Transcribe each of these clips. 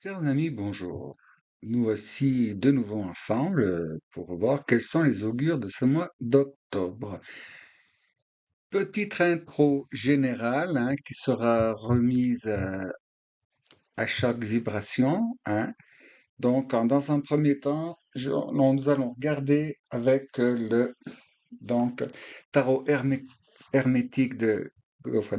Chers amis, bonjour. Nous voici de nouveau ensemble pour voir quels sont les augures de ce mois d'octobre. Petite intro générale qui sera remise à chaque vibration. Donc, dans un premier temps, nous allons regarder avec le donc tarot hermétique de Godfrey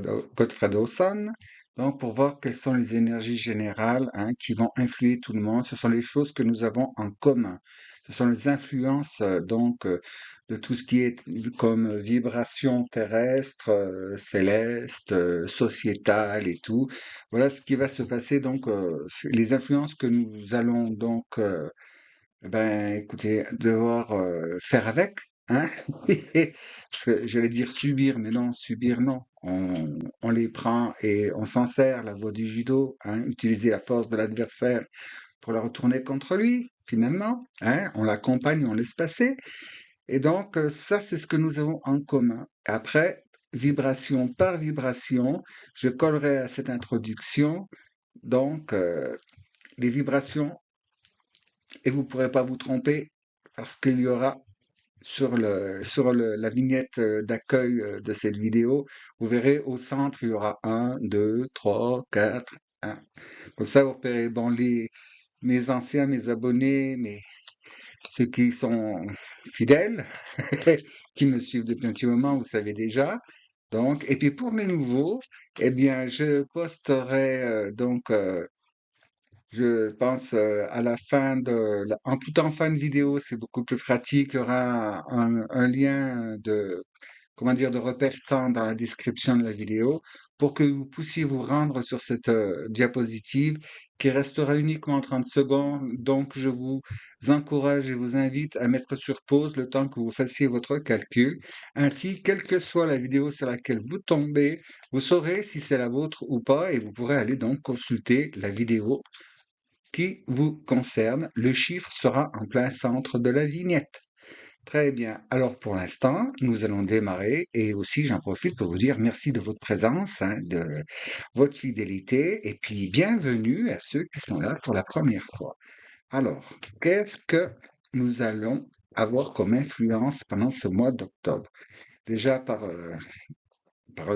Dawson, donc pour voir quelles sont les énergies générales qui vont influer tout le monde. Ce sont les choses que nous avons en commun. Ce sont les influences de tout ce qui est comme vibration terrestre, céleste, sociétale et tout. Voilà ce qui va se passer. Donc, les influences que nous allons donc ben, écoutez, devoir faire avec, hein. Parce que j'allais dire subir, mais non, subir, non. On les prend et on s'en sert, la voie du judo, utiliser la force de l'adversaire pour la retourner contre lui, finalement. On l'accompagne, on laisse passer. Et donc, ça, c'est ce que nous avons en commun. Après, vibration par vibration, je collerai à cette introduction, donc, les vibrations et vous ne pourrez pas vous tromper parce qu'il y aura la vignette d'accueil de cette vidéo, vous verrez au centre, il y aura un, 2, 3, 4, 1. Comme ça, vous repérez, bon, mes anciens, mes abonnés, ceux qui sont fidèles, qui me suivent depuis un petit moment, vous savez déjà. Donc, et puis pour les nouveaux, eh bien, je posterai je pense à la fin tout en fin de vidéo, c'est beaucoup plus pratique. Il y aura un lien comment dire, de repère temps dans la description de la vidéo pour que vous puissiez vous rendre sur cette diapositive qui restera uniquement 30 secondes. Donc, je vous encourage et vous invite à mettre sur pause le temps que vous fassiez votre calcul. Ainsi, quelle que soit la vidéo sur laquelle vous tombez, vous saurez si c'est la vôtre ou pas et vous pourrez aller donc consulter la vidéo qui vous concerne. Le chiffre sera en plein centre de la vignette. Très bien. Alors pour l'instant, nous allons démarrer et aussi j'en profite pour vous dire merci de votre présence, de votre fidélité et puis bienvenue à ceux qui sont là pour la première fois. Alors, qu'est-ce que nous allons avoir comme influence pendant ce mois d'octobre? Déjà par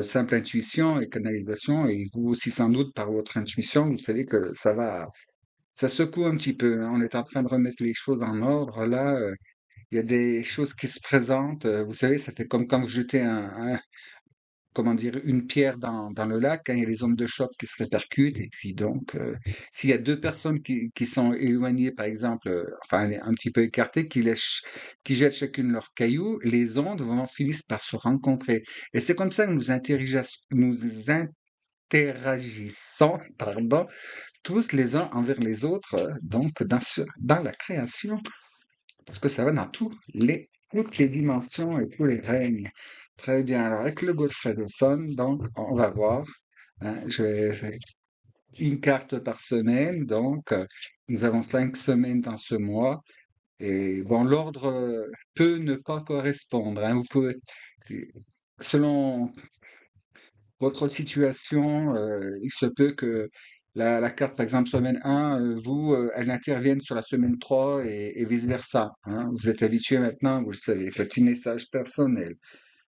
simple intuition et canalisation, et vous aussi sans doute par votre intuition, vous savez que ça secoue un petit peu, hein. On est en train de remettre les choses en ordre. Là, il y a des choses qui se présentent. Vous savez, ça fait comme quand vous jetez comment dire, une pierre dans le lac, il y a les ondes de choc qui se répercutent. Et puis donc, s'il y a deux personnes qui sont éloignées, par exemple, enfin un petit peu écartées, qui jettent chacune leur caillou, les ondes vont finissent par se rencontrer. Et c'est comme ça que nous interagissons, pardon, tous les uns envers les autres, donc dans la création, parce que ça va dans toutes les dimensions et tous les règnes. Très bien. Alors, avec le Godfrey Dawson, donc, on va voir. Je vais une carte par semaine, donc, nous avons 5 semaines dans ce mois. Et bon, l'ordre peut ne pas correspondre. Vous pouvez, selon votre situation, il se peut que la carte, par exemple, semaine 1, elle intervienne sur la semaine 3 et vice-versa. Vous êtes habitué maintenant, vous le savez. Petit message personnel.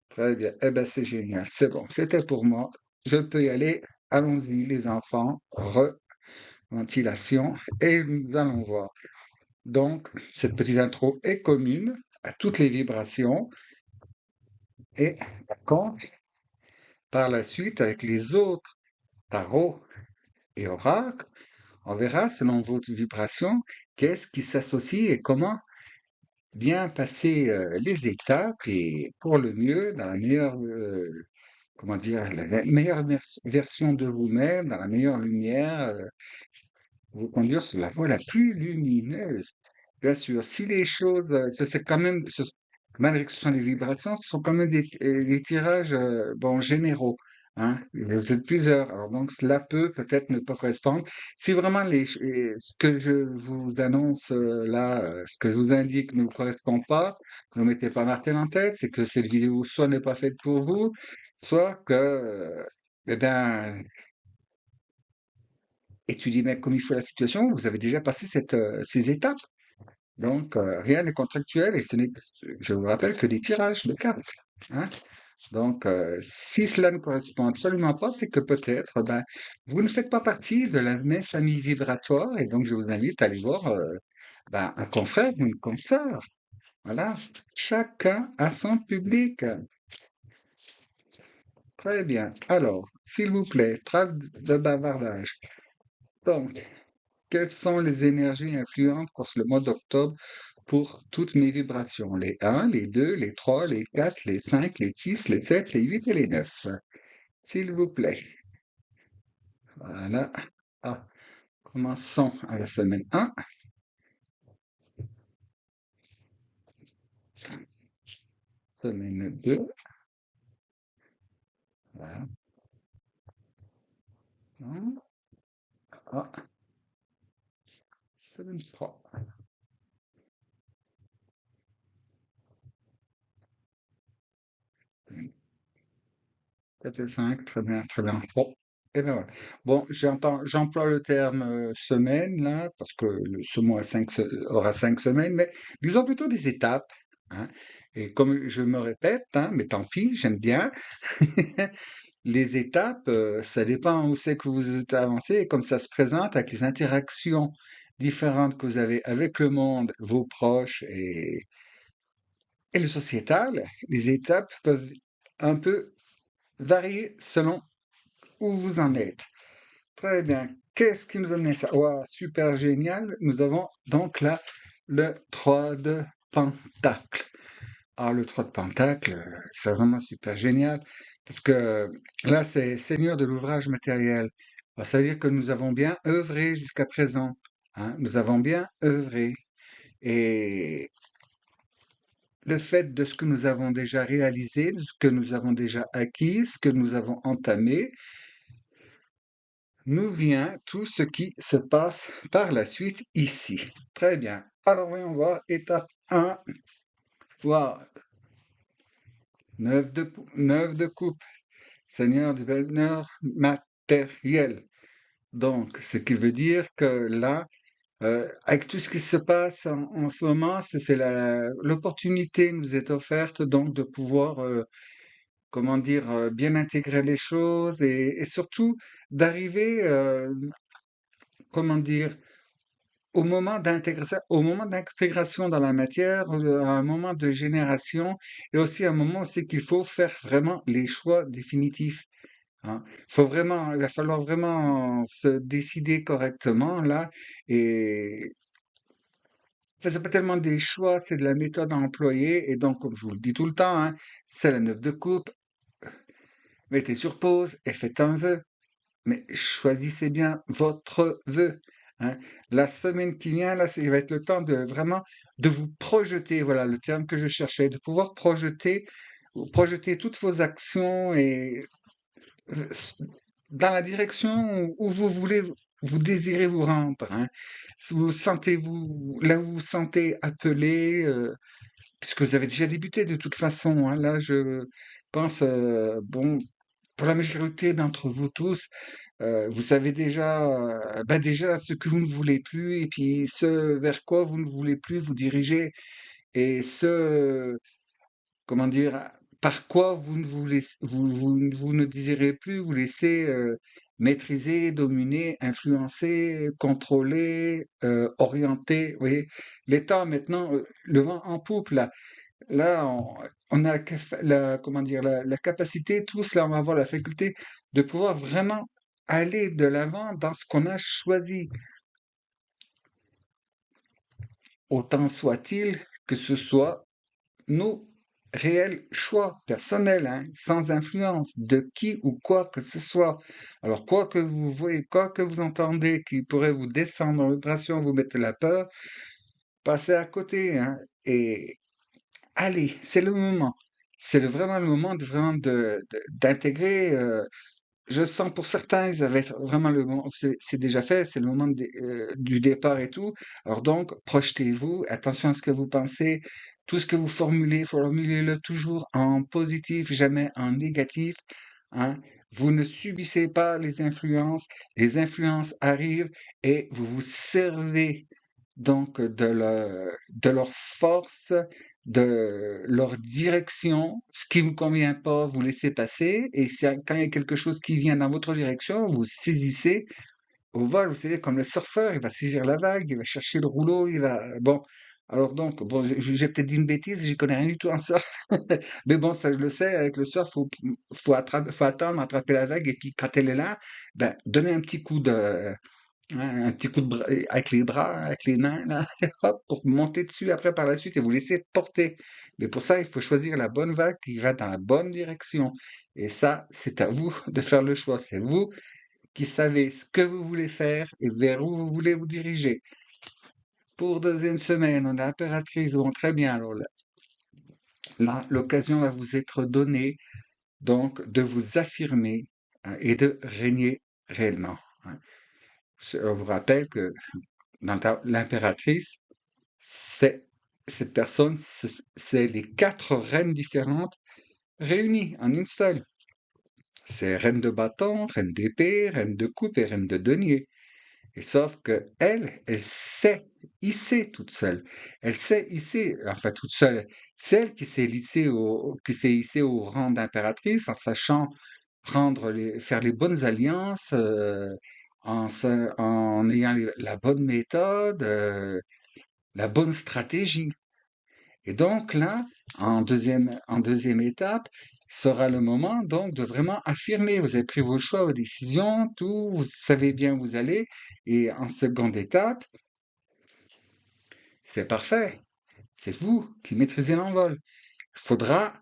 Très bien. Eh ben, c'est génial. C'est bon. C'était pour moi. Je peux y aller. Allons-y, les enfants. Ventilation. Et nous allons voir. Donc, cette petite intro est commune à toutes les vibrations. Et quand, par la suite, avec les autres tarots et oracles, on verra, selon votre vibration, qu'est-ce qui s'associe et comment bien passer les étapes et pour le mieux, dans la meilleure, comment dire, la meilleure version de vous-même, dans la meilleure lumière, vous conduire sur la voie la plus lumineuse. Bien sûr, si les choses, c'est quand même, malgré que ce sont des vibrations, ce sont quand même des tirages, bon, généraux. Vous êtes plusieurs, alors donc cela peut peut-être ne pas correspondre. Si vraiment ce que je vous annonce là, ce que je vous indique ne vous correspond pas, ne mettez pas martel en tête, c'est que cette vidéo soit n'est pas faite pour vous, soit que, eh ben, et tu dis, mais comme il faut la situation, vous avez déjà passé ces étapes. Donc, rien n'est contractuel et ce n'est, je vous rappelle, que des tirages de cartes. Hein. Donc, si cela ne correspond absolument pas, c'est que peut-être, ben, vous ne faites pas partie de la même famille vibratoire et donc je vous invite à aller voir ben, un confrère ou une consoeur. Voilà. Chacun a son public. Très bien. Alors, s'il vous plaît, trêve de bavardage. Donc, quelles sont les énergies influentes pour le mois d'octobre pour toutes mes vibrations? Les un, les 2, les 3, les 4, les 5, les 6, les 7, les 8 et les 9. S'il vous plaît. Voilà. Ah, commençons à la semaine 1, semaine 2. Voilà. Ah, semaine 3. 4 et 5, très bien, très bien. Bon, et ben voilà. Bon, j'emploie le terme semaine là, parce que ce mois aura 5 semaines, mais disons plutôt des étapes. Hein. Et comme je me répète, hein, mais tant pis, j'aime bien. Les étapes, ça dépend où c'est que vous êtes avancé et comme ça se présente avec les interactions différentes que vous avez avec le monde, vos proches et le sociétal, les étapes peuvent un peu varier selon où vous en êtes. Très bien. Qu'est-ce qui nous amène ça? Ouah, super génial. Nous avons donc là le 3 de Pentacle. Ah, le 3 de Pentacle, c'est vraiment super génial parce que là, c'est Seigneur de l'ouvrage matériel. Alors, ça veut dire que nous avons bien œuvré jusqu'à présent. Hein, nous avons bien œuvré. Et le fait de ce que nous avons déjà réalisé, de ce que nous avons déjà acquis, ce que nous avons entamé, nous vient tout ce qui se passe par la suite ici. Très bien. Alors voyons voir, étape 1. Wow. 9 de coupe. Seigneur du bonheur matériel. Donc, ce qui veut dire que là, avec tout ce qui se passe en ce moment, l'opportunité nous est offerte donc de pouvoir, comment dire, bien intégrer les choses et surtout d'arriver, comment dire, au moment d'intégration dans la matière, à un moment de génération et aussi un moment aussi qu'il faut faire vraiment les choix définitifs. Hein. Il va falloir vraiment se décider correctement là et enfin, c'est pas tellement des choix, c'est de la méthode à employer et donc comme je vous le dis tout le temps, hein, c'est la 9 de coupe, mettez sur pause et faites un vœu. Mais choisissez bien votre vœu. Hein. La semaine qui vient, là, il va être le temps de vraiment de vous projeter. Voilà le terme que je cherchais, de pouvoir projeter toutes vos actions et dans la direction où vous voulez, vous désirez vous rendre. Hein. Si vous sentez-vous là où vous vous sentez appelé, puisque vous avez déjà débuté de toute façon. Hein. Là, je pense, bon, pour la majorité d'entre vous tous. Vous savez déjà, bah, déjà ce que vous ne voulez plus et puis ce vers quoi vous ne voulez plus vous diriger et comment dire? Par quoi vous ne vous ne désirez plus vous laisser, maîtriser, dominer, influencer, contrôler, orienter. Vous voyez? Les temps maintenant, le vent en poupe là. Là, on a comment dire, la capacité, tous là, on va avoir la faculté de pouvoir vraiment aller de l'avant dans ce qu'on a choisi. Autant soit-il que ce soit nos réels choix personnels, hein, sans influence de qui ou quoi que ce soit. Alors, quoi que vous voyez, quoi que vous entendez qui pourrait vous descendre en vibration, vous mettre la peur, passez à côté, hein, et allez, c'est le moment. Vraiment le moment d'intégrer. Je sens pour certains, ils avaient vraiment le moment. C'est déjà fait, c'est le moment du départ et tout. Alors donc, projetez-vous, attention à ce que vous pensez. Tout ce que vous formulez, formulez-le toujours en positif, jamais en négatif. hein. Vous ne subissez pas les influences arrivent et vous vous servez donc de leur force, de leur direction. Ce qui vous convient pas, vous laissez passer. Et quand il y a quelque chose qui vient dans votre direction, vous saisissez au vol. Vous savez, comme le surfeur, il va saisir la vague, il va chercher le rouleau, il va... Bon, alors donc, bon, j'ai peut-être dit une bêtise, j'y connais rien du tout en surf. Mais bon, ça je le sais, avec le surf, faut attendre, attraper la vague, et puis quand elle est là, ben, donner un petit coup de, un petit coup de bras, avec les bras, avec les mains, là, hop, pour monter dessus après par la suite et vous laisser porter. Mais pour ça, il faut choisir la bonne vague qui va dans la bonne direction. Et ça, c'est à vous de faire le choix. C'est vous qui savez ce que vous voulez faire et vers où vous voulez vous diriger. Pour deuxième semaine, on a impératrice, bon, très bien. Alors là, l'occasion va vous être donnée donc de vous affirmer, hein, et de régner réellement, hein. On vous rappelle que dans l'impératrice, c'est cette personne, c'est les quatre reines différentes réunies en une seule. C'est reine de bâton, reine d'épée, reine de coupe et reine de denier. Et sauf que elle sait hisser toute seule. Elle sait hisser, enfin toute seule, celle qui s'est qui s'est hissée au rang d'impératrice en sachant faire les bonnes alliances, en ayant la bonne méthode, la bonne stratégie. Et donc là, en deuxième étape, sera le moment donc de vraiment affirmer. Vous avez pris vos choix, vos décisions, tout, vous savez bien où vous allez. Et en seconde étape, c'est parfait. C'est vous qui maîtrisez l'envol. Il faudra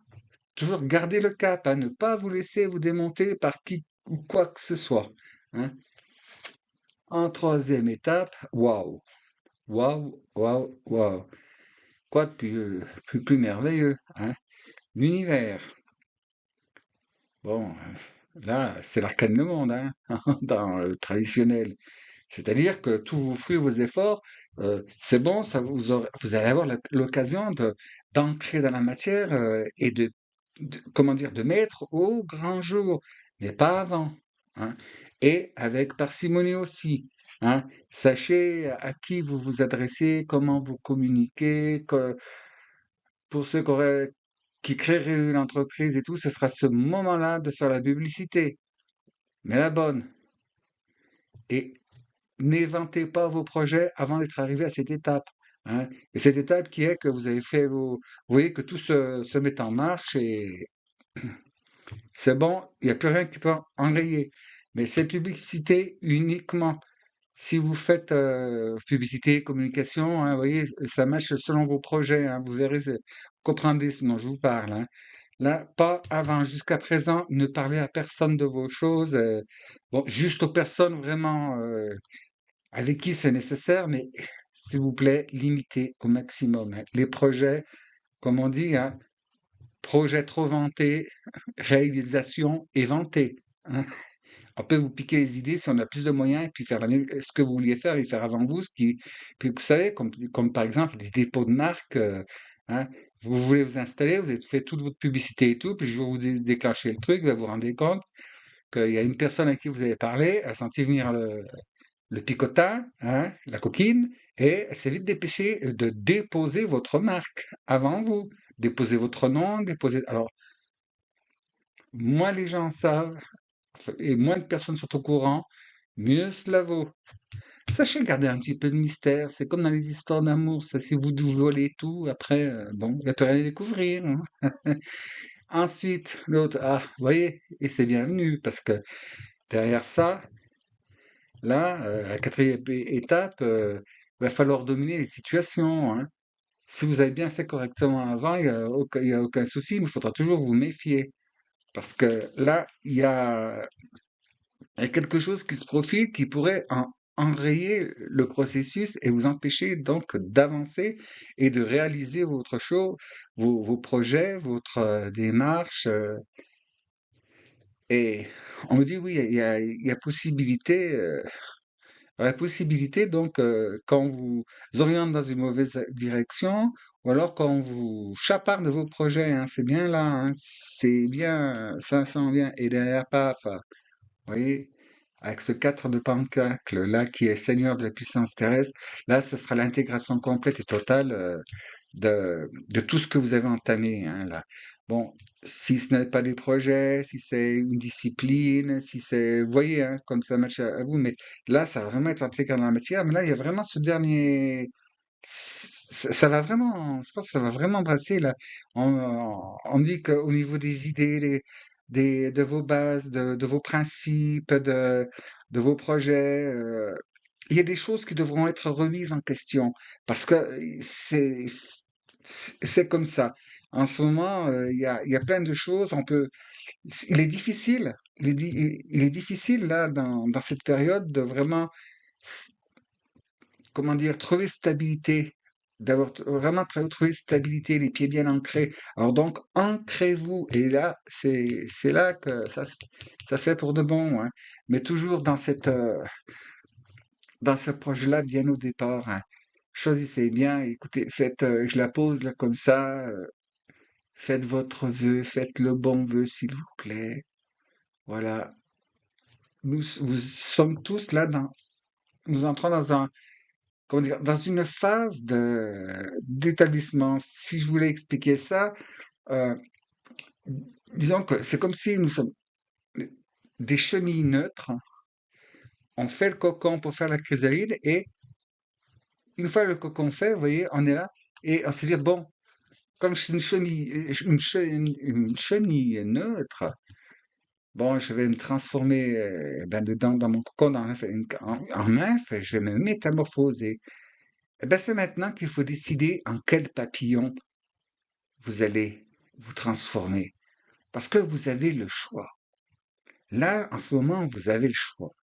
toujours garder le cap, hein, ne pas vous laisser vous démonter par qui ou quoi que ce soit, hein. En troisième étape, waouh, waouh, waouh, waouh. Quoi de plus merveilleux, hein? L'univers. Bon, là, c'est l'arcane le monde, hein, dans le traditionnel. C'est-à-dire que tous vos fruits, vos efforts, c'est bon, vous allez avoir l'occasion d'ancrer dans la matière, et comment dire, de mettre au grand jour, mais pas avant, hein. Et avec parcimonie aussi, hein. Sachez à qui vous vous adressez, comment vous communiquez, pour ceux qui créeraient une entreprise et tout, ce sera ce moment-là de faire la publicité, mais la bonne. Et n'éventez pas vos projets avant d'être arrivé à cette étape, hein. Et cette étape qui est que vous avez fait vous voyez que tout se met en marche et c'est bon, il n'y a plus rien qui peut enrayer. Mais c'est publicité uniquement. Si vous faites publicité, communication, hein, vous voyez, ça marche selon vos projets, hein, vous verrez, vous comprendrez ce dont je vous parle, hein. Là, pas avant. Jusqu'à présent, ne parlez à personne de vos choses. Bon, juste aux personnes vraiment avec qui c'est nécessaire, mais s'il vous plaît, limitez au maximum, hein. Les projets, comme on dit, hein, projet trop vanté, réalisation éventée, hein. On peut vous piquer les idées si on a plus de moyens et puis faire ce que vous vouliez faire et faire avant vous, puis vous savez, comme par exemple des dépôts de marque, hein, vous voulez vous installer, vous avez fait toute votre publicité et tout, puis je vais vous déclencher le truc, vous vous rendez compte qu'il y a une personne à qui vous avez parlé, elle a senti venir le picotin, hein, la coquine, et elle s'est vite dépêchée de déposer votre marque avant vous. Déposer votre nom, déposer... Alors, moins les gens savent, et moins de personnes sont au courant, mieux cela vaut. Sachez garder un petit peu de mystère, c'est comme dans les histoires d'amour, ça, si vous volez tout, après, bon, il n'y a plus rien à découvrir, hein. Ensuite, l'autre, ah, vous voyez, et c'est bienvenu, parce que derrière ça, là, la quatrième étape, va falloir dominer les situations, hein. Si vous avez bien fait correctement avant, il y a aucun souci, mais il faudra toujours vous méfier. Parce que là, il y a quelque chose qui se profile qui pourrait enrayer le processus et vous empêcher donc d'avancer et de réaliser votre chose, vos projets, votre démarche. Et on me dit, oui, il y a possibilité. la possibilité, donc, quand on vous oriente dans une mauvaise direction, ou alors quand on vous chaparde de vos projets, hein, c'est bien là, hein, c'est bien, ça s'en vient. Et derrière, paf, vous voyez, avec ce 4 de Pentacle là qui est Seigneur de la puissance terrestre, là, ce sera l'intégration complète et totale de tout ce que vous avez entamé, hein, là. Bon, si ce n'est pas des projets, si c'est une discipline, si c'est, vous voyez, hein, comme ça match à vous, mais là, ça va vraiment être intégré dans la matière. Mais là, il y a vraiment ce dernier, ça va vraiment, je pense que ça va vraiment brasser là. On dit qu'au niveau des idées, de vos bases, de vos principes, de vos projets, il y a des choses qui devront être remises en question parce que c'est comme ça. En ce moment, il y a plein de choses. Il est difficile. Il est difficile là dans cette période de vraiment comment dire, trouver stabilité, d'avoir vraiment trouvé stabilité, les pieds bien ancrés. Alors donc, ancrez-vous. Et là, c'est là que ça se fait pour de bon, hein. Mais toujours dans ce projet-là, bien au départ, hein. Choisissez bien, écoutez, faites, je la pose là comme ça, faites votre vœu, faites le bon vœu, s'il vous plaît. Voilà. Vous sommes tous là nous entrons dans un comment dire, dans une phase d'établissement. Si je voulais expliquer ça, euh, disons que c'est comme si nous sommes des chenilles neutres. On fait le cocon pour faire la chrysalide et une fois le cocon fait, vous voyez, on est là et on se dit, bon, comme je suis une chenille neutre, bon, je vais me transformer ben, dedans, dans mon cocon en œuf et je vais me métamorphoser. Eh ben, c'est maintenant qu'il faut décider en quel papillon vous allez vous transformer. Parce que vous avez le choix. Là, en ce moment, vous avez le choix.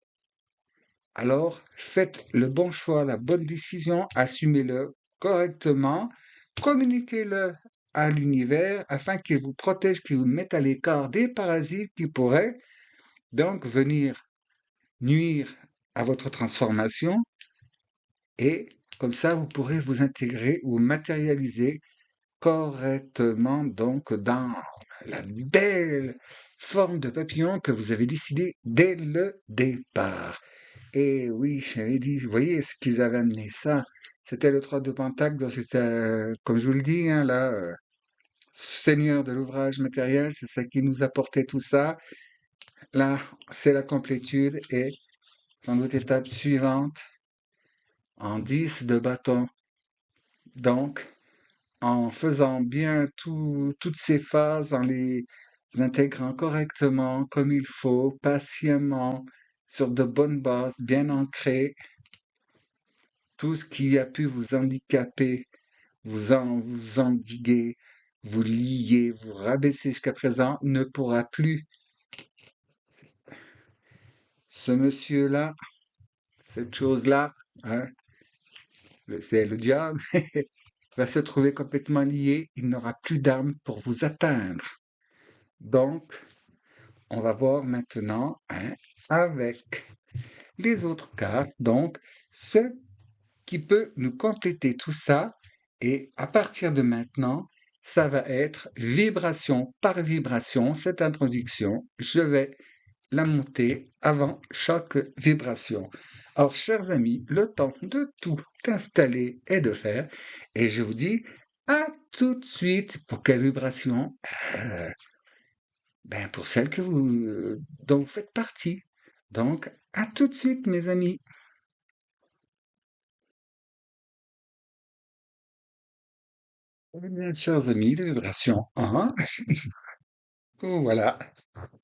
Alors, faites le bon choix, la bonne décision, assumez-le correctement, communiquez-le à l'univers afin qu'il vous protège, qu'il vous mette à l'écart des parasites qui pourraient donc venir nuire à votre transformation et comme ça, vous pourrez vous intégrer ou matérialiser correctement donc dans la belle forme de papillon que vous avez décidé dès le départ. Et oui, j'avais dit, vous voyez ce qu'ils avaient amené ça. C'était le 3 de Pentacle, donc c'était, comme je vous le dis, hein, là, Seigneur de l'ouvrage matériel, c'est ça qui nous apportait tout ça. Là, c'est la complétude et sans doute étape suivante, en 10 de bâton. Donc, en faisant bien toutes ces phases, en les intégrant correctement, comme il faut, patiemment, sur de bonnes bases, bien ancrées, tout ce qui a pu vous handicaper, vous endiguer, vous lier, vous rabaisser jusqu'à présent, ne pourra plus. Ce monsieur-là, cette chose-là, hein, c'est le diable, va se trouver complètement lié, il n'aura plus d'armes pour vous atteindre. Donc, on va voir maintenant hein, avec les autres cas, donc ce qui peut nous compléter tout ça. Et à partir de maintenant, ça va être vibration par vibration. Cette introduction, je vais la monter avant chaque vibration. Alors, chers amis, le temps de tout installer et de faire. Et je vous dis à tout de suite pour quelle vibration euh, ben, pour celle dont vous faites partie. Donc, à tout de suite, mes amis. Eh bien, chers amis, de vibration 1. Voilà.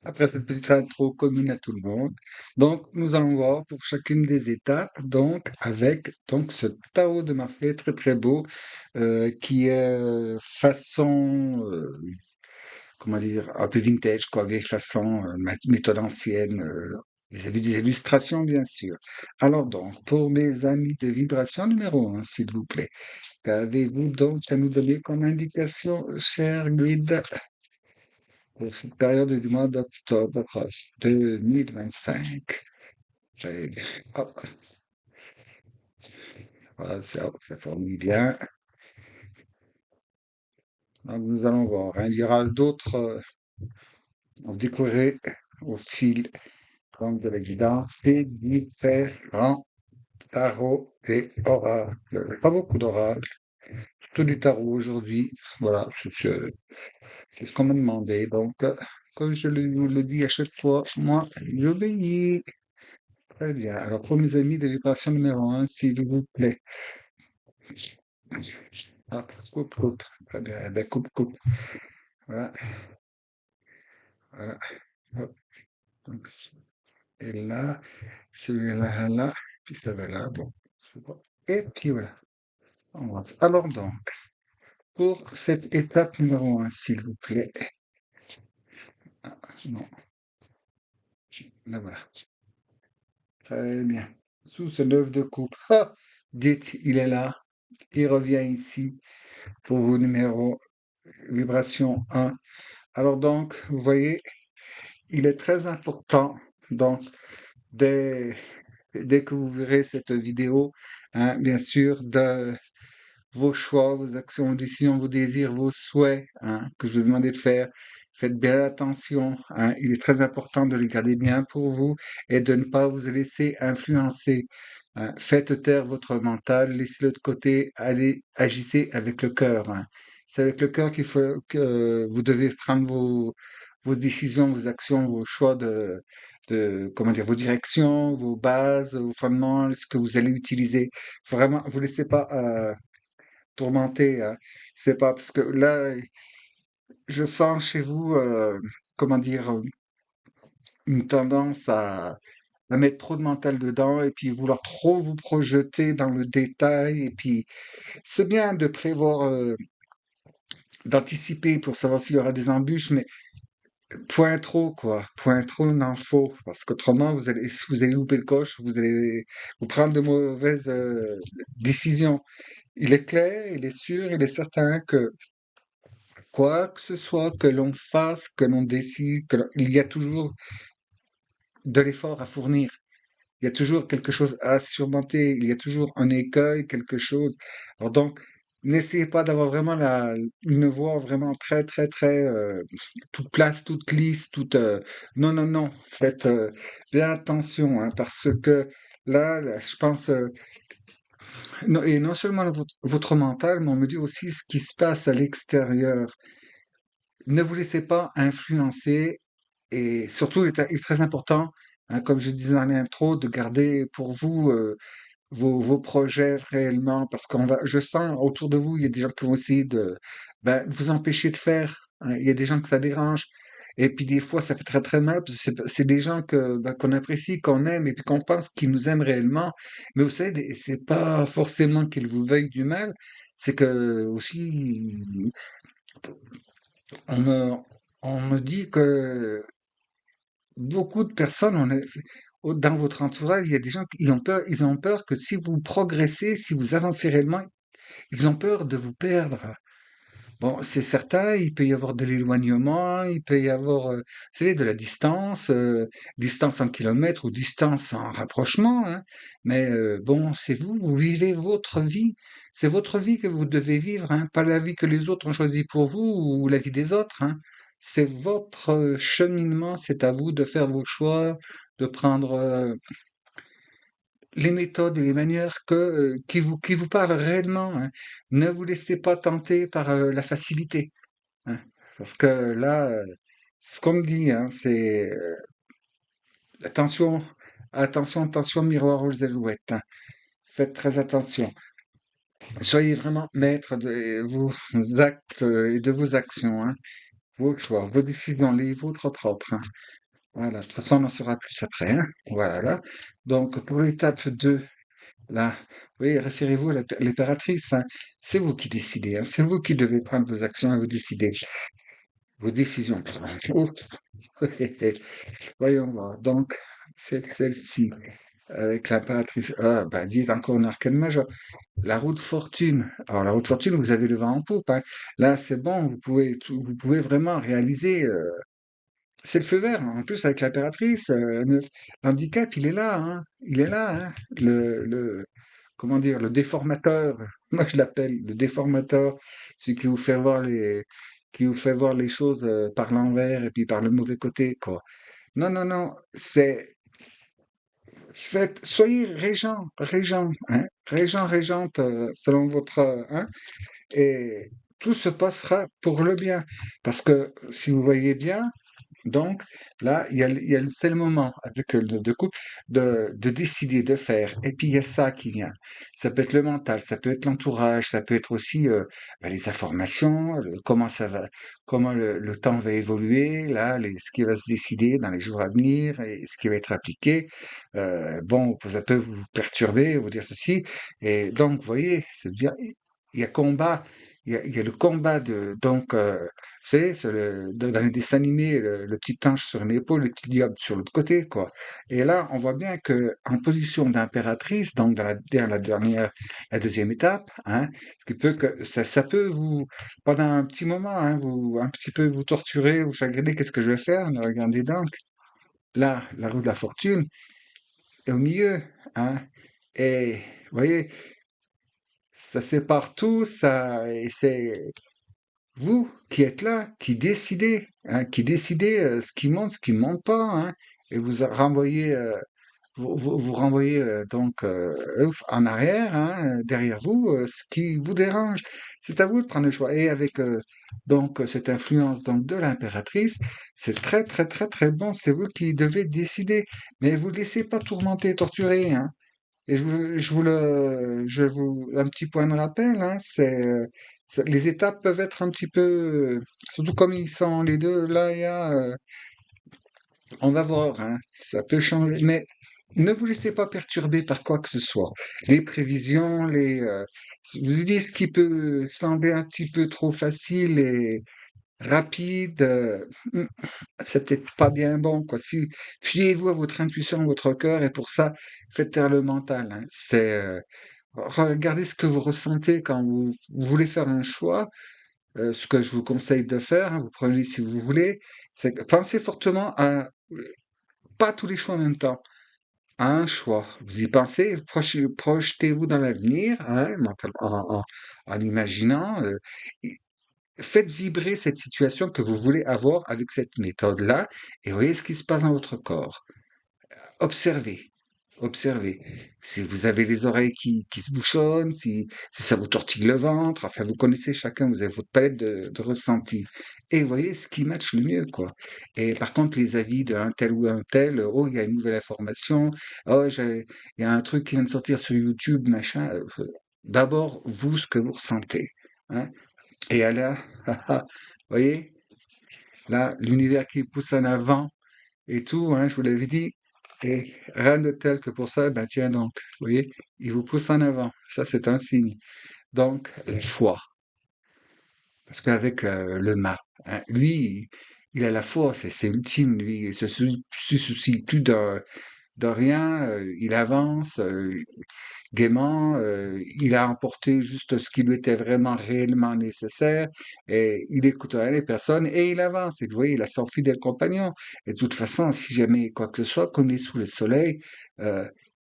Après cette petite intro commune à tout le monde. Donc, nous allons voir pour chacune des étapes, donc, avec donc ce Tao de Marseille très très beau, qui est façon, comment dire, un peu vintage, quoi, vieille façon, méthode ancienne, vis-à-vis des illustrations, bien sûr. Alors donc, pour mes amis de vibration numéro 1, s'il vous plaît, qu'avez-vous donc à nous donner comme indication, cher guide, pour cette période du mois d'octobre 2025? Hop. Voilà, ça fournit bien. Donc, nous allons voir, hein. Il y aura d'autres, vous découvrirez au fil donc, de la guidance des différents tarots et oracles. Pas beaucoup d'oracles, plutôt du tarot aujourd'hui. Voilà, c'est ce qu'on m'a demandé. Donc, comme je vous le dis à chaque fois, moi, j'obéis. Très bien. Alors, pour mes amis, des vibrations numéro un, s'il vous plaît. Ah, coupe, coupe. Très bien. Eh ben, coupe, coupe. Voilà, voilà. Hop. Donc, et là, celui-là, là, puis ça va là. Bon, c'est bon. Et puis voilà. On avance. Alors donc, pour cette étape numéro un, s'il vous plaît. Ah, non, là voilà. Très bien. Sous ce 9 de coupe. Ah, dites, il est là. Il revient ici pour vos numéros vibration un. Alors donc, vous voyez, il est très important, donc, dès, dès que vous verrez cette vidéo, hein, bien sûr, de vos choix, vos actions, vos décisions, vos désirs, vos souhaits, hein, que je vous demandais de faire. Faites bien attention, hein. Il est très important de les garder bien pour vous et de ne pas vous laisser influencer, hein. Faites taire votre mental, laissez-le de côté, allez, agissez avec le cœur, hein. C'est avec le cœur qu'il faut que vous devez prendre vos décisions, vos actions, vos choix comment dire, vos directions, vos bases, vos fondements, ce que vous allez utiliser. Vraiment, vous laissez pas tourmenté, hein. C'est pas parce que là, je sens chez vous, comment dire, une tendance à mettre trop de mental dedans et puis vouloir trop vous projeter dans le détail. Et puis, c'est bien de prévoir, d'anticiper pour savoir s'il y aura des embûches, mais point trop, quoi. Point trop n'en faut. Parce qu'autrement, si vous allez louper le coche, vous allez vous prendre de mauvaises décisions. Il est clair, il est sûr, il est certain que quoi que ce soit que l'on fasse, que l'on décide, il y a toujours de l'effort à fournir. Il y a toujours quelque chose à surmonter. Il y a toujours un écueil, quelque chose. Alors donc, n'essayez pas d'avoir vraiment une voix vraiment très, très, très, toute place, toute lisse, non, non, non. Faites bien attention, hein, parce que là, je pense, et non seulement votre mental, mais on me dit aussi ce qui se passe à l'extérieur. Ne vous laissez pas influencer et surtout, il est très important, hein, comme je disais dans l'intro, de garder pour vous vos projets réellement, parce je sens autour de vous, il y a des gens qui vont essayer de vous empêcher de faire, hein. Il y a des gens que ça dérange. Et puis des fois, ça fait très très mal, parce que c'est des gens qu'on apprécie, qu'on aime, et puis qu'on pense qu'ils nous aiment réellement. Mais vous savez, c'est pas forcément qu'ils vous veuillent du mal, c'est que aussi on me, on me dit que beaucoup de personnes, dans votre entourage, il y a des gens qui ont peur, ils ont peur que si vous progressez, si vous avancez réellement, ils ont peur de vous perdre. Bon, c'est certain, il peut y avoir de l'éloignement, il peut y avoir, vous savez, de la distance, distance en kilomètres ou distance en rapprochement, hein. Mais bon, c'est vous, vous vivez votre vie. C'est votre vie que vous devez vivre, hein, pas la vie que les autres ont choisie pour vous ou la vie des autres, hein. C'est votre cheminement, c'est à vous de faire vos choix, de prendre les méthodes et les manières qui vous parlent réellement, hein. Ne vous laissez pas tenter par la facilité, hein. Parce que là, ce qu'on me dit, hein, c'est attention, attention, attention, miroir aux alouettes, hein. Faites très attention. Soyez vraiment maître de vos actes et de vos actions, hein. Vos choix, vos décisions, les vôtres propres, hein. Voilà, de toute façon, on en saura plus après, hein. Voilà. Donc, pour l'étape 2, là, oui, référez-vous à l'impératrice, hein. C'est vous qui décidez, hein. C'est vous qui devez prendre vos actions et vos décisions. Oh, voyons voir. Donc, c'est celle-ci, avec l'impératrice. Ah, ben, dites encore une arcane majeure. La roue de fortune. Alors, la roue de fortune, vous avez le vent en poupe, hein. Là, c'est bon, vous pouvez vraiment réaliser. C'est le feu vert. En plus, avec l'impératrice, l'handicap, il est là, hein. Il est là, hein. comment dire, le déformateur. Moi, je l'appelle le déformateur, celui qui vous fait voir qui vous fait voir les choses par l'envers et puis par le mauvais côté, quoi. Non, non, non, soyez régente, selon votre, hein, et tout se passera pour le bien. Parce que si vous voyez bien, donc là, c'est le moment avec le couple de décider de faire. Et puis il y a ça qui vient. Ça peut être le mental, ça peut être l'entourage, ça peut être aussi les informations, comment ça va, comment le temps va évoluer, là, ce qui va se décider dans les jours à venir et ce qui va être appliqué. Bon, ça peut vous perturber, vous dire ceci. Et donc, vous voyez, c'est-à-dire, il y a combat. Il y a le combat donc, vous savez, dans les dessins animés, le petit ange sur une épaule, le petit diable sur l'autre côté, quoi. Et là, on voit bien que en position d'impératrice, donc dans la dernière, la deuxième étape, hein, ce qui peut que ça peut vous, pendant un petit moment, hein, un petit peu vous torturer, vous chagriner. Qu'est-ce que je vais faire? Mais regardez donc, là, la roue de la fortune est au milieu, hein. Et vous voyez, ça sépare tout, et c'est vous qui êtes là, qui décidez ce qui monte, ce qui ne monte pas, hein, et renvoyez, vous renvoyez donc en arrière, hein, derrière vous, ce qui vous dérange. C'est à vous de prendre le choix. Et avec donc cette influence donc de l'impératrice, c'est très très très très bon. C'est vous qui devez décider, mais vous ne laissez pas tourmenter, torturer, hein. Et un petit point de rappel, hein, les étapes peuvent être un petit peu, surtout comme ils sont les deux, là, on va voir, hein, ça peut changer, mais ne vous laissez pas perturber par quoi que ce soit. Les prévisions, je vous dis ce qui peut sembler un petit peu trop facile et rapide, c'est peut-être pas bien bon, quoi. Si, fiez-vous à votre intuition, à votre cœur, et pour ça, faites taire le mental, hein. Regardez ce que vous ressentez quand vous voulez faire un choix. Ce que je vous conseille de faire, hein, vous prenez si vous voulez, c'est que pensez fortement à pas tous les choix en même temps, à un choix. Vous y pensez, projetez-vous dans l'avenir, hein, en imaginant. Faites vibrer cette situation que vous voulez avoir avec cette méthode-là et voyez ce qui se passe dans votre corps. Observez, observez. Si vous avez les oreilles qui se bouchonnent, si ça vous tortille le ventre, enfin, vous connaissez chacun, vous avez votre palette de ressentis. Et voyez ce qui matche le mieux, quoi. Et par contre, les avis d'un tel ou un tel, oh, il y a une nouvelle information, oh, il y a un truc qui vient de sortir sur YouTube, machin. D'abord, vous, ce que vous ressentez, hein. Et là, voyez, là, l'univers qui pousse en avant et tout, hein, je vous l'avais dit. Et rien de tel que pour ça, ben tiens donc, vous voyez, il vous pousse en avant. Ça, c'est un signe. Donc, la foi. Parce qu'avec le mât, hein, lui, il a la foi, c'est ultime, lui. Il se soucie plus de rien, il avance, gaiement, il a emporté juste ce qui lui était vraiment réellement nécessaire, et il écoute rien les personnes, et il avance. Et vous voyez, il a son fidèle compagnon. Et de toute façon, si jamais quoi que ce soit, comme il est sous le soleil,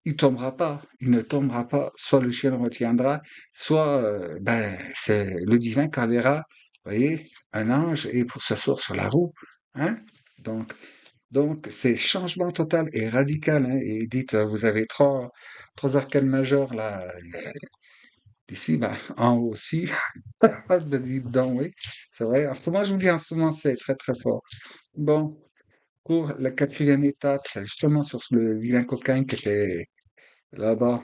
il tombera pas, il ne tombera pas. Soit le chien le retiendra, soit ben, c'est le divin qui enverra, vous voyez, un ange, et pour s'asseoir sur la roue. Hein? Donc, donc, c'est changement total et radical, hein. Et dites, vous avez trois arcanes majeures là, ici, bah, en haut aussi. Ah, ben, dites donc, oui, c'est vrai. En ce moment, je vous dis, en ce moment, c'est très très fort. Bon, pour la quatrième étape, là, justement sur le vilain coquin qui était là-bas,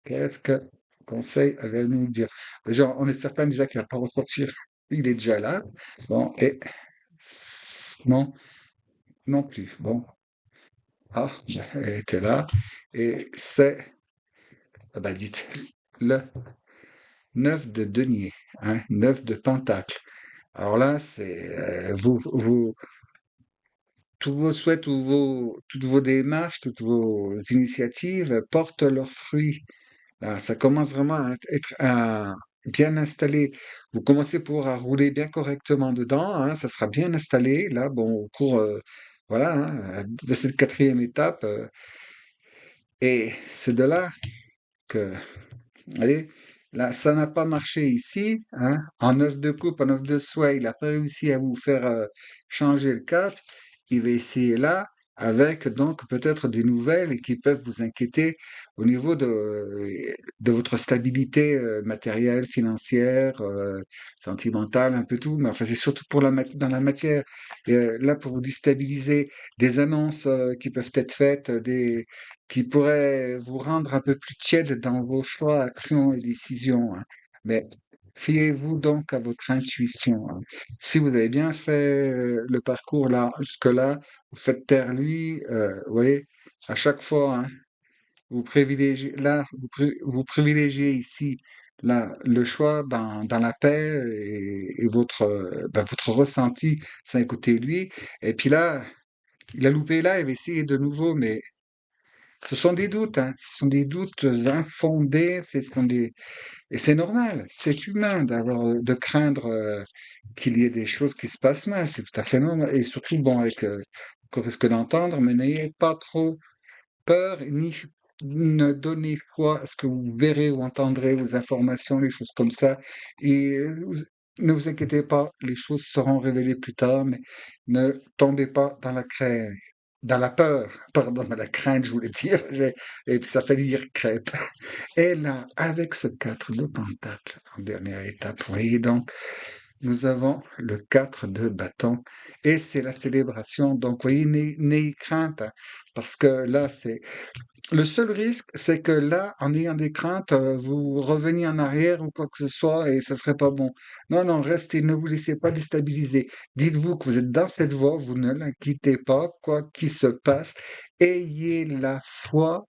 qu'est-ce que Conseil avait nous dire? Déjà, on est certain déjà qu'il va pas ressortir. Il est déjà là. Bon, et non, non plus. Bon, ah, elle était là. Et c'est, ah bah dites, le 9 de denier, hein, 9 de pentacle. Alors là, c'est tous vos souhaits, toutes vos démarches, toutes vos initiatives portent leurs fruits. Là, ça commence vraiment à être bien installé. Vous commencez à rouler bien correctement dedans, hein, ça sera bien installé. Là, bon, au cours, voilà, hein, de cette quatrième étape. Et c'est de là. que voyez, là, ça n'a pas marché ici, hein. En œuf de coupe, en œuf de soie, il n'a pas réussi à vous faire changer le cap. Il va essayer là, avec donc peut-être des nouvelles qui peuvent vous inquiéter au niveau de votre stabilité matérielle, financière, sentimentale, un peu tout. Mais enfin, c'est surtout pour dans la matière. Et, là, pour vous déstabiliser, des annonces qui peuvent être faites, qui pourrait vous rendre un peu plus tiède dans vos choix, actions et décisions, hein. Mais fiez-vous donc à votre intuition, hein. Si vous avez bien fait le parcours là, jusque-là, vous faites taire lui, vous voyez, à chaque fois, hein, vous privilégiez ici le choix dans la paix et votre, votre ressenti sans écouter lui. Et puis là, il a loupé là, il va essayer de nouveau, mais ce sont des doutes, hein. Ce sont des doutes infondés, et c'est normal, c'est humain de craindre qu'il y ait des choses qui se passent mal, c'est tout à fait normal. Et surtout, bon, avec qu'on risque d'entendre, mais n'ayez pas trop peur, ni ne donnez foi à ce que vous verrez ou entendrez, aux informations, les choses comme ça. Et ne vous inquiétez pas, les choses seront révélées plus tard, mais ne tombez pas dans la peur, pardon, dans la crainte, je voulais dire, et puis ça fait dire crêpe. Et là, avec ce 4 de pentacle en dernière étape, vous voyez donc, nous avons le 4 de bâton et c'est la célébration. Donc, vous voyez, n'ayez crainte, hein, parce que là, le seul risque, c'est que là, en ayant des craintes, vous reveniez en arrière ou quoi que ce soit et ça serait pas bon. Non, non, restez, ne vous laissez pas déstabiliser. Dites-vous que vous êtes dans cette voie, vous ne la quittez pas, quoi qu'il se passe. Ayez la foi,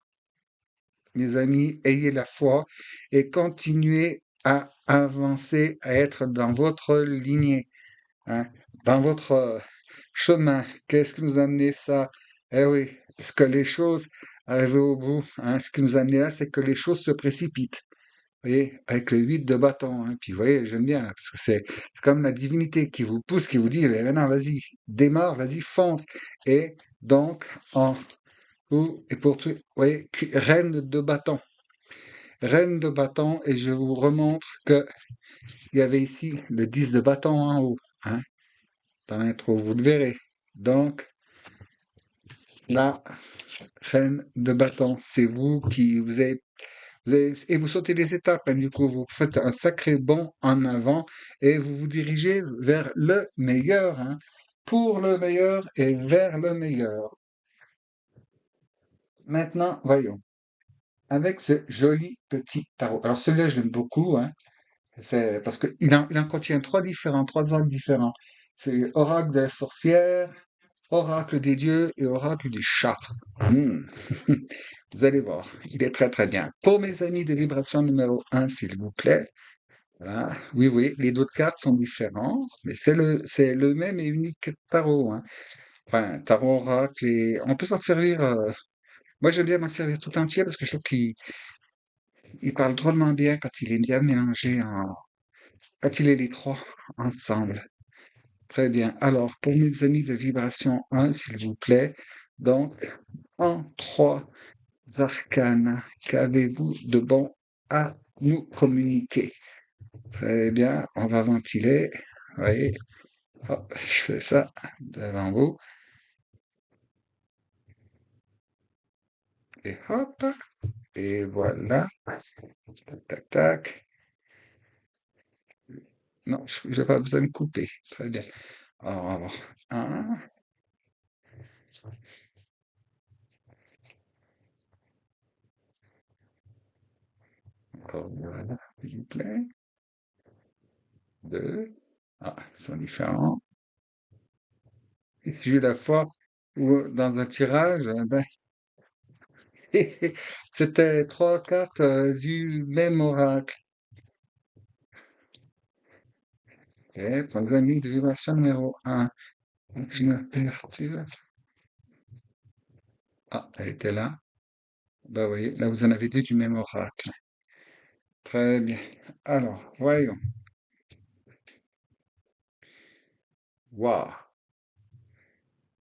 mes amis, ayez la foi et continuez à avancer, à être dans votre lignée, hein, dans votre chemin. Qu'est-ce qui nous a amené ça? Eh oui, parce que les choses arrivées au bout, hein, ce qui nous a amené là, c'est que les choses se précipitent. Vous voyez, avec le 8 de bâton, hein. Puis vous voyez, j'aime bien là, parce que c'est comme la divinité qui vous pousse, qui vous dit, eh, non, vas-y, démarre, vas-y, fonce. Et donc, et pour tout, vous voyez, reine de bâton. Reine de bâton, et je vous remontre que il y avait ici le 10 de bâton en haut, hein, dans l'intro, vous le verrez. Donc, la reine de bâton, c'est vous qui et vous sautez les étapes, hein, du coup, vous faites un sacré bond en avant et vous vous dirigez vers le meilleur, hein, pour le meilleur et vers le meilleur. Maintenant, voyons, avec ce joli petit tarot. Alors celui-là, je l'aime beaucoup, hein. C'est parce il en contient trois oracles différents. C'est oracle de la sorcière, oracle des dieux et oracle du chat. Hmm. Vous allez voir, il est très très bien. Pour mes amis de vibration numéro un, s'il vous plaît. Voilà. Oui, oui, les d'autres cartes sont différents, mais c'est le même et unique tarot, hein. Enfin, tarot oracle et on peut s'en servir. Moi, j'aime bien m'en servir tout entier parce que je trouve qu'il parle drôlement bien quand il est bien mélangé quand il est les trois ensemble. Très bien. Alors, pour mes amis de vibration un, s'il vous plaît, donc, en trois arcanes, qu'avez-vous de bon à nous communiquer? Très bien, on va ventiler. Vous voyez, hop, je fais ça devant vous. Et hop, et voilà. Tac, tac, tac. Non, je n'ai pas besoin de couper. Très bien. Alors, un, encore voilà, s'il vous plaît. Deux. Ah, ils sont différents. Et si j'ai eu la fois où, dans un tirage, ben, c'était trois cartes du même oracle. Et pour les amis de vibration numéro un, une ouverture. Ah, elle était là. Bah oui, là vous en avez deux du même oracle. Très bien. Alors, voyons. Waouh.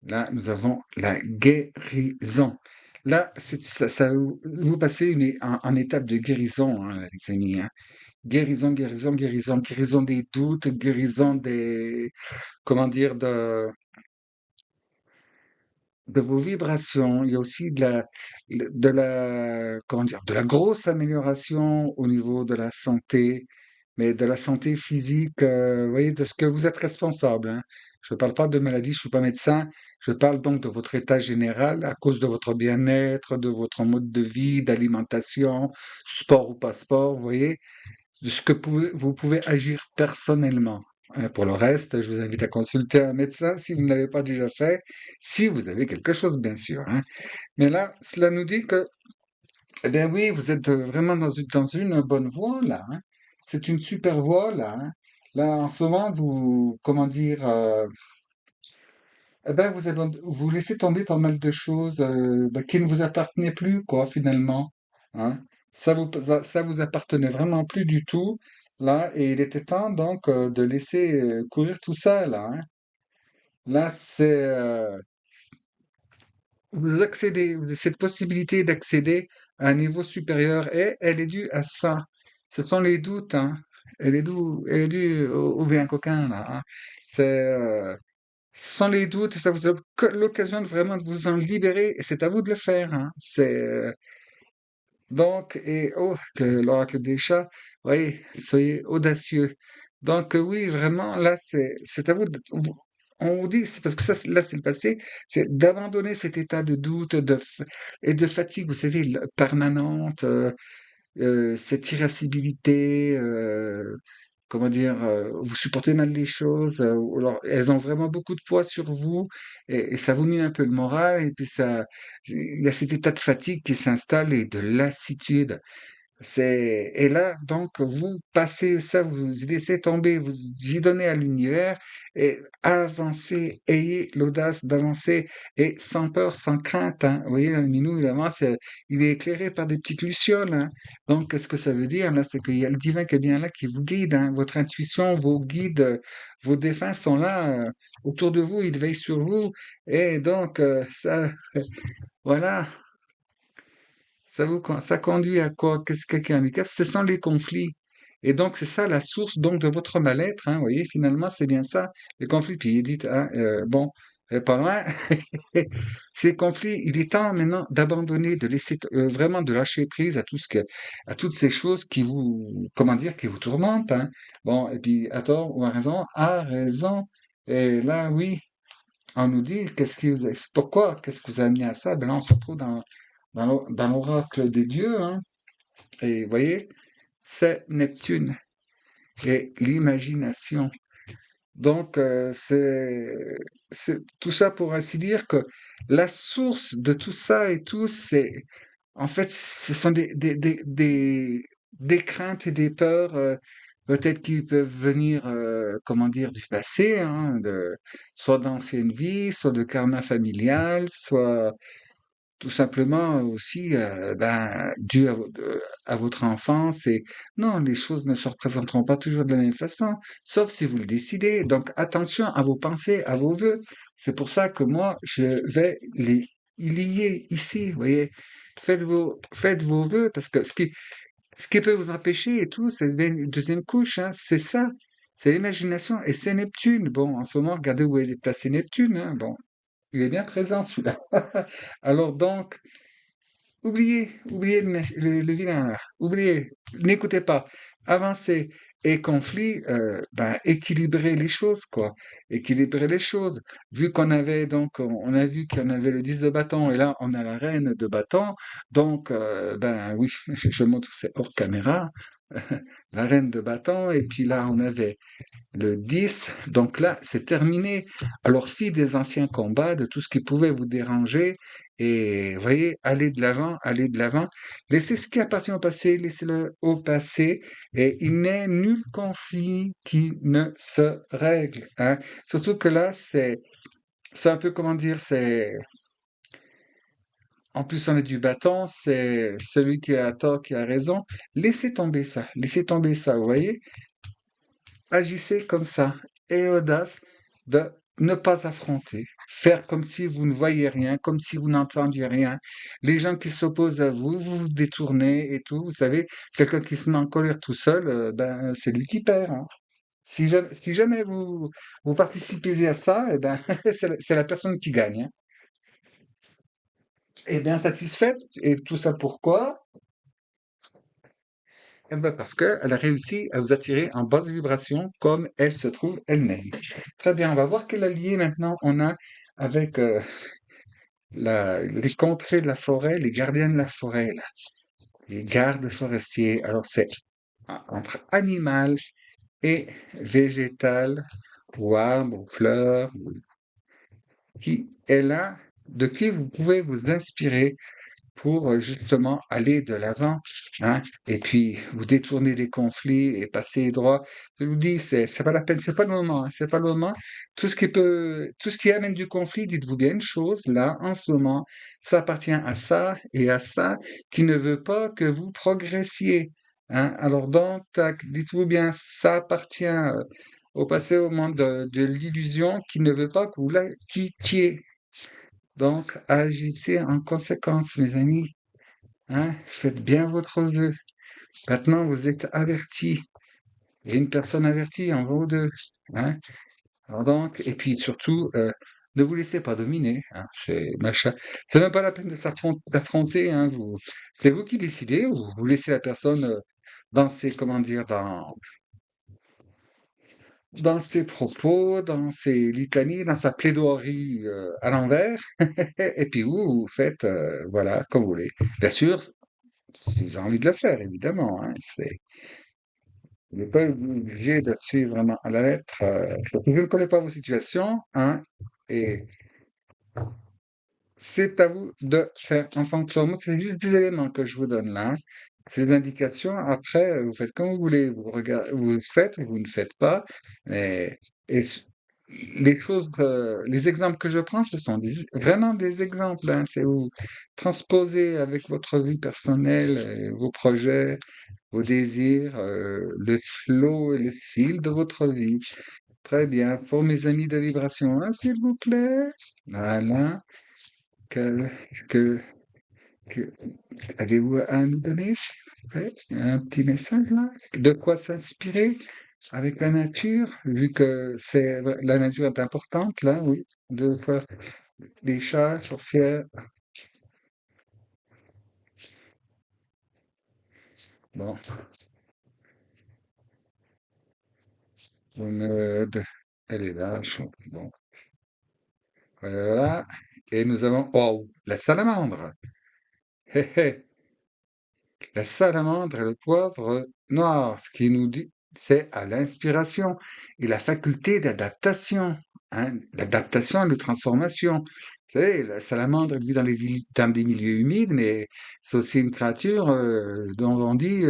Là, nous avons la guérison. Là, vous passez en étape de guérison, hein, les amis, hein. Guérison, guérison, guérison, guérison des doutes, guérison des, comment dire, de vos vibrations. Il y a aussi comment dire, de la grosse amélioration au niveau de la santé, mais de la santé physique, vous voyez, de ce que vous êtes responsable, hein. Je ne parle pas de maladie, je suis pas médecin. Je parle donc de votre état général à cause de votre bien-être, de votre mode de vie, d'alimentation, sport ou pas sport, vous voyez de ce que vous pouvez agir personnellement. Pour le reste, je vous invite à consulter un médecin si vous ne l'avez pas déjà fait, si vous avez quelque chose, bien sûr, hein. Mais là, cela nous dit que, eh bien oui, vous êtes vraiment dans une bonne voie, là, hein. C'est une super voie, là, hein. Là, en ce moment, vous, comment dire, eh ben, vous laissez tomber pas mal de choses ben, qui ne vous appartenaient plus, quoi, finalement, hein. Ça vous appartenait vraiment plus du tout, là, et il était temps donc de laisser courir tout ça, là, hein. Là, vous accédez, cette possibilité d'accéder à un niveau supérieur, et elle est due à ça. Ce sont les doutes, hein. Elle est due au vilain coquin, là, hein. C'est, sans les doutes, ça vous a l'occasion de vraiment de vous en libérer et c'est à vous de le faire, hein. Donc, et oh, que l'oracle des chats, oui, soyez audacieux. Donc, oui, vraiment, là, c'est à vous on vous dit, c'est parce que ça, là, c'est le passé, c'est d'abandonner cet état de doute et de fatigue, vous savez, permanente, cette irascibilité, comment dire, vous supportez mal les choses, ou alors elles ont vraiment beaucoup de poids sur vous et ça vous mine un peu le moral et puis ça il y a cet état de fatigue qui s'installe et de lassitude. Et là, donc, vous passez ça, vous laissez tomber, vous y donnez à l'univers et avancez, ayez l'audace d'avancer et sans peur, sans crainte, hein. Vous voyez, le minou, il avance, il est éclairé par des petites lucioles, hein. Donc, qu'est-ce que ça veut dire, là? C'est qu'il y a le divin qui est bien là, qui vous guide, hein. Votre intuition, vos guides, vos défunts sont là, autour de vous, ils veillent sur vous. Et donc, voilà. Ça conduit à quoi? Qu'est-ce qui handicap? Ce sont les conflits. Et donc, c'est ça la source donc de votre mal-être, hein. Vous voyez, finalement, c'est bien ça, les conflits. Puis il dit, hein, bon, pas loin, ces conflits, il est temps maintenant d'abandonner, de laisser vraiment de lâcher prise à toutes ces choses qui vous, comment dire, qui vous tourmentent, hein. Bon, et puis à tort ou à raison, à raison. Et là, oui, on nous dit pourquoi, qu'est-ce que vous a amené à ça? Ben là, on se retrouve dans l'oracle des dieux, hein. Et vous voyez, c'est Neptune et l'imagination. Donc, c'est tout ça pour ainsi dire que la source de tout ça et tout, en fait, ce sont des craintes et des peurs, peut-être qui peuvent venir, comment dire, du passé, hein, soit d'anciennes vies, soit de karma familial, soit tout simplement aussi, ben, dû à votre enfance et non, les choses ne se représenteront pas toujours de la même façon, sauf si vous le décidez. Donc attention à vos pensées, à vos vœux. C'est pour ça que moi, je vais les y lier ici, vous voyez. Faites vos vœux, parce que ce qui peut vous empêcher et tout, c'est bien une deuxième couche, hein, c'est ça. C'est l'imagination et c'est Neptune. Bon, en ce moment, regardez où est placé Neptune, hein. Bon, il est bien présent celui-là. Alors donc, oubliez le vilain là. Oubliez, n'écoutez pas. Avancez et conflit, ben, équilibrez les choses, quoi. Équilibrez les choses. Vu qu'on avait donc, on a vu qu'on avait le 10 de bâton et là, on a la reine de bâton. Donc, ben oui, je montre, c'est hors caméra. La reine de bâton et puis là, on avait le 10, donc là, c'est terminé. Alors, fille des anciens combats, de tout ce qui pouvait vous déranger, et voyez, allez de l'avant, allez de l'avant. Laissez ce qui appartient au passé, laissez-le au passé, et il n'est nul conflit qui ne se règle, hein. Surtout que là, c'est un peu, comment dire, en plus on est du bâton, c'est celui qui a tort qui a raison. Laissez tomber ça, vous voyez. Agissez comme ça, et audace de ne pas affronter, faire comme si vous ne voyez rien, comme si vous n'entendiez rien. Les gens qui s'opposent à vous, vous vous détournez et tout. Vous savez, quelqu'un qui se met en colère tout seul, ben, c'est lui qui perd, hein. Si jamais vous participez à ça, eh ben, c'est la personne qui gagne, hein. Et bien satisfaite. Et tout ça pourquoi? Eh ben, parce qu'elle a réussi à vous attirer en basse vibration comme elle se trouve elle-même. Très bien, on va voir quel allié maintenant on a avec les contrées de la forêt, les gardiens de la forêt, là, les gardes forestiers. Alors c'est entre animal et végétal, ou arbre, ou fleur, qui est là, de qui vous pouvez vous inspirer pour justement aller de l'avant, hein, et puis vous détourner des conflits et passer droit. Je vous dis, c'est pas la peine, c'est pas le moment, hein, c'est pas le moment. Tout ce qui amène du conflit, dites-vous bien une chose, là, en ce moment, ça appartient à ça et à ça qui ne veut pas que vous progressiez, hein. Alors donc, dites-vous bien, ça appartient au passé, au monde de l'illusion qui ne veut pas que vous la quittiez. Donc, agissez en conséquence, mes amis. Hein, faites bien votre vœu. Maintenant, vous êtes avertis. Et une personne avertie en vaut deux. Hein. Alors donc, et puis surtout, ne vous laissez pas dominer. Hein, c'est machin. C'est même pas la peine de d'affronter. Hein, c'est vous qui décidez. Ou vous laissez la personne dans ses, comment dire, dans ses propos, dans ses litanies, dans sa plaidoirie à l'envers. Et puis vous faites, voilà, comme vous voulez. Bien sûr, si j'ai envie de le faire, évidemment. Hein, vous n'êtes pas obligé de suivre vraiment à la lettre. Je ne connais pas vos situations, hein, et c'est à vous de faire en fonction. Moi, c'est juste des éléments que je vous donne là. C'est des indications. Après, vous faites comme vous voulez. Vous regardez, vous faites ou vous ne faites pas. Et, et les choses, les exemples que je prends, ce sont vraiment des exemples. Hein. C'est vous transposez avec votre vie personnelle, vos projets, vos désirs, le flot et le fil de votre vie. Très bien. Pour mes amis de vibration 1, s'il vous plaît. Voilà. Que, que, que avez-vous à nous donner, s'il vous plaît? Un petit message là? De quoi s'inspirer avec la nature, vu que la nature est importante là, oui. De quoi les chats, sorcières. Bon, elle est là. Bon, voilà. Et nous avons, oh, la salamandre. Hé, hé. La salamandre et le poivre noir, ce qui nous dit, c'est à l'inspiration et la faculté d'adaptation, hein, l'adaptation et la transformation. Vous savez, la salamandre, elle vit dans des milieux humides, mais c'est aussi une créature dont on dit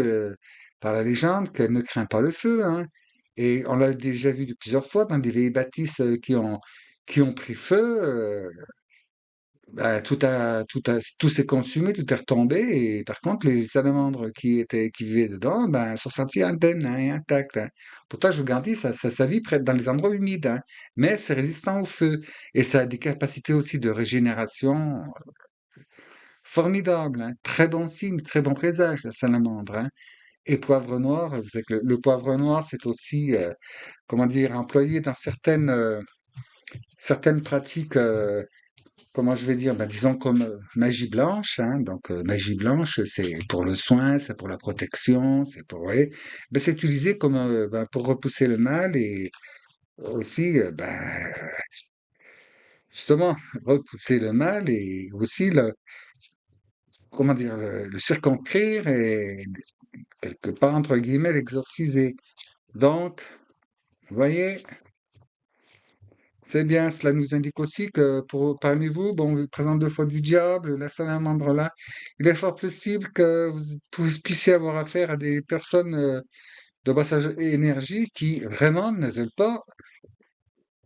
par la légende qu'elle ne craint pas le feu, hein. Et on l'a déjà vu de plusieurs fois dans des vieilles bâtisses qui ont pris feu. Bah, tout s'est consumé, tout est retombé, et par contre, les salamandres qui vivaient dedans, ben, sont sortis indemnes, hein, et intacts, hein. Pourtant, je vous garantis, ça vit près dans les endroits humides, hein, mais c'est résistant au feu. Et ça a des capacités aussi de régénération formidables, hein. Très bon signe, très bon présage, la salamandre, hein. Et poivre noir, vous savez que le poivre noir, c'est aussi, comment dire, employé dans certaines pratiques comment je vais dire? Ben, disons comme magie blanche, hein. Donc magie blanche, c'est pour le soin, c'est pour la protection, c'est pour ouais. Ben, c'est utilisé comme ben, pour repousser le mal et aussi ben, justement repousser le mal et aussi le comment dire le circonscrire et quelque part entre guillemets l'exorciser. Donc, vous voyez, c'est bien, cela nous indique aussi que parmi vous, bon, vous présente deux fois du diable, la salamandre là, il est fort possible que vous puissiez avoir affaire à des personnes de basse énergie qui vraiment ne veulent pas,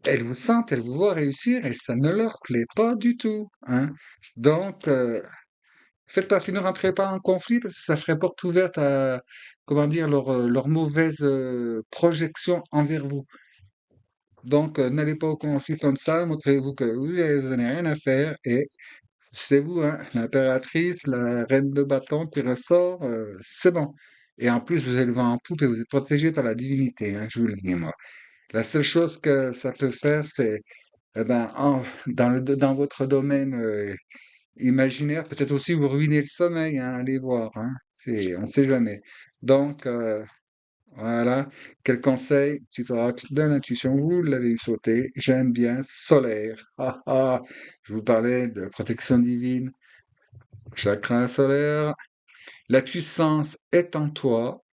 elles vous sentent, elles vous voient réussir et ça ne leur plaît pas du tout, hein. Donc, faites pas, ne rentrez pas en conflit parce que ça ferait porte ouverte à, comment dire, leur mauvaise projection envers vous. Donc, n'allez pas au conflit comme ça, montrez-vous que vous n'avez rien à faire et c'est vous, hein, l'impératrice, la reine de bâton qui ressort, c'est bon. Et en plus, vous avez le vent en poupe et vous êtes protégé par la divinité, hein, je vous le dis, moi. La seule chose que ça peut faire, c'est, eh ben, dans votre domaine imaginaire, peut-être aussi vous ruiner le sommeil, hein, allez voir, hein, on ne sait jamais. Donc, voilà, quel conseil, petit oracle de l'intuition, vous l'avez eu sauté, j'aime bien, solaire. Ah, ah, je vous parlais de protection divine, chakra solaire. La puissance est en toi,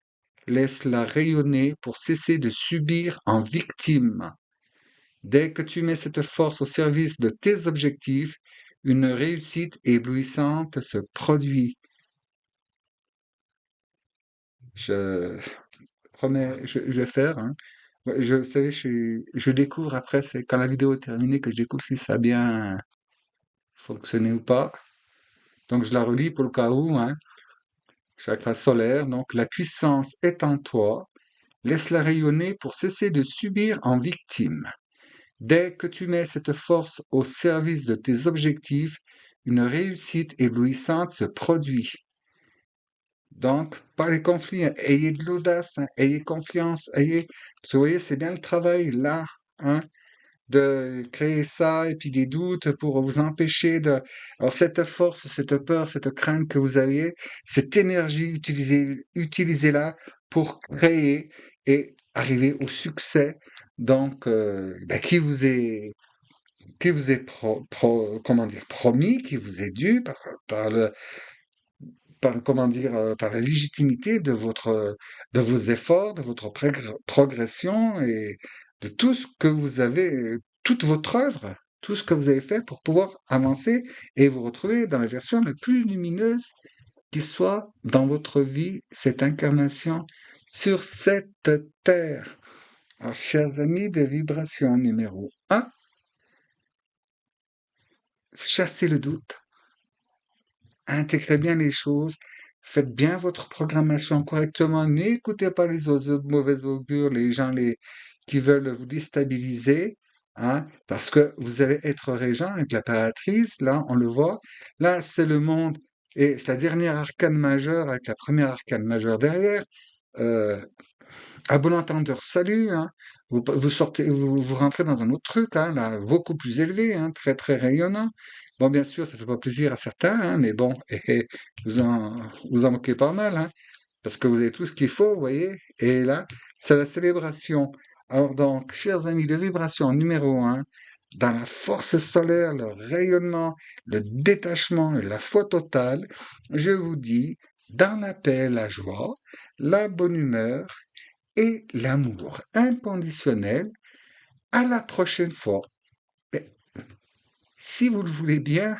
laisse-la rayonner pour cesser de subir en victime. Dès que tu mets cette force au service de tes objectifs, une réussite éblouissante se produit. Je promets, je vais faire, hein. Ouais, vous savez, je découvre après, c'est quand la vidéo est terminée que je découvre si ça a bien fonctionné ou pas. Donc je la relis pour le cas où, hein. Chakra solaire, donc la puissance est en toi, laisse-la rayonner pour cesser de subir en victime. Dès que tu mets cette force au service de tes objectifs, une réussite éblouissante se produit. Donc, pas les conflits, hein. Ayez de l'audace, hein. Ayez confiance, parce que vous voyez, c'est bien le travail là, hein, de créer ça et puis des doutes pour vous empêcher de. Alors cette force, cette peur, cette crainte que vous aviez, cette énergie, utilisez-la pour créer et arriver au succès. Donc, ben, qui vous est comment dire, promis, qui vous est dû comment dire, par la légitimité de vos efforts, de votre progression et de tout ce que vous avez, toute votre œuvre, tout ce que vous avez fait pour pouvoir avancer et vous retrouver dans la version la plus lumineuse qui soit dans votre vie, cette incarnation sur cette terre. Alors, chers amis de vibration numéro un, chassez le doute. Intégrez bien les choses, faites bien votre programmation correctement, n'écoutez pas les mauvais augures, les gens qui veulent vous déstabiliser, hein, parce que vous allez être régent avec l'impératrice, là, on le voit, là, c'est le monde, et c'est la dernière arcane majeure avec la première arcane majeure derrière, euh, à bon entendeur, salut, hein. Vous sortez, vous rentrez dans un autre truc, hein, là, beaucoup plus élevé, hein, très très rayonnant. Bon, bien sûr, ça fait pas plaisir à certains, hein, mais bon, vous en moquez pas mal, hein, parce que vous avez tout ce qu'il faut, vous voyez. Et là, c'est la célébration. Alors donc, chers amis de vibration numéro un, dans la force solaire, le rayonnement, le détachement et la foi totale, je vous dis, dans la paix, la joie, la bonne humeur et l'amour inconditionnel. À la prochaine fois. Et si vous le voulez bien,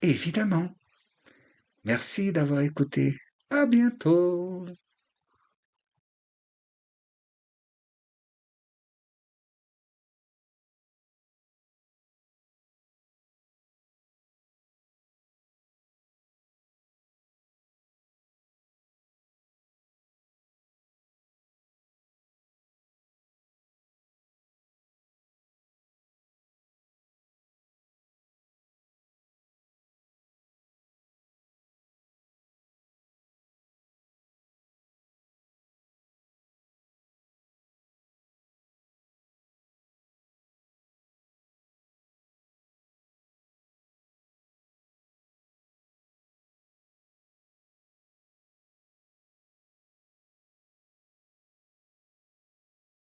évidemment. Merci d'avoir écouté. À bientôt.